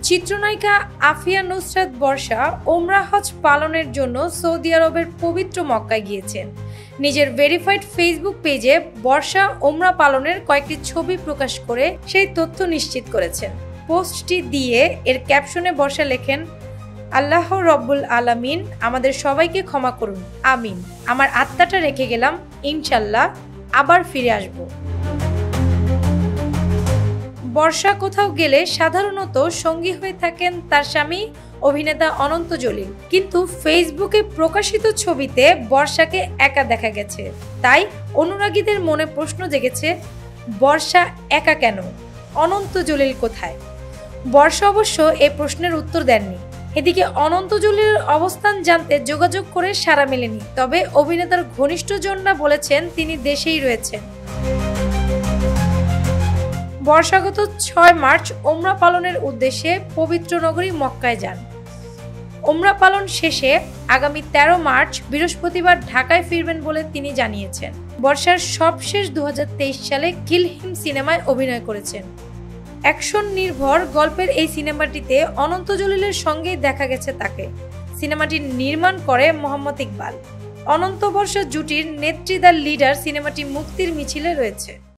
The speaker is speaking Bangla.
চিত্রনায়িকা আফিয়া নুসরাত বর্ষা ওমরা হজ পালনের জন্য সৌদি আরবের পবিত্র মক্কায় গিয়েছেন। নিজের ভেরিফাইড ফেসবুক পেজে বর্ষা ওমরা পালনের কয়েকটি ছবি প্রকাশ করে সেই তথ্য নিশ্চিত করেছেন। পোস্টটি দিয়ে এর ক্যাপশনে বর্ষা লেখেন, আল্লাহ রব্বুল আলামিন আমাদের সবাইকে ক্ষমা করুন, আমিন। আমার আত্মাটা রেখে গেলাম, ইনশাল্লাহ আবার ফিরে আসব। বর্ষা কোথাও গেলে সাধারণত সঙ্গী হয়ে থাকেন তার স্বামী অভিনেতা অনন্ত জলিল, কিন্তু ফেসবুকে প্রকাশিত ছবিতে বর্ষাকে একা দেখা গেছে। তাই অনুরাগীদের মনে প্রশ্ন জেগেছে, বর্ষা একা কেন, অনন্ত জলিল কোথায়? বর্ষা অবশ্য এই প্রশ্নের উত্তর দেননি। এদিকে অনন্ত জলিলের অবস্থান জানতে যোগাযোগ করে সাড়া মেলেনি, তবে অভিনেতার ঘনিষ্ঠজনরা বলেছেন তিনি দেশেই রয়েছেন। বর্ষা গত 6 মার্চ ওমরা পালনের উদ্দেশ্যে পবিত্র নগরী মক্কায় যান। ওমরা পালন শেষে আগামী 13 মার্চ বৃহস্পতিবার ঢাকায় ফিরবেন বলে তিনি জানিয়েছেন। বর্ষার সবশেষ 2023 সালে কিল হিম সিনেমায় অভিনয় করেছেন। অ্যাকশন নির্ভর গল্পের এই সিনেমাটিতে অনন্ত জলিলের সঙ্গেই দেখা গেছে তাকে। সিনেমাটি নির্মাণ করে মোহাম্মদ ইকবাল। অনন্ত বর্ষা জুটির নেত্রী দ্য লিডার সিনেমাটি মুক্তির মিছিলে রয়েছে।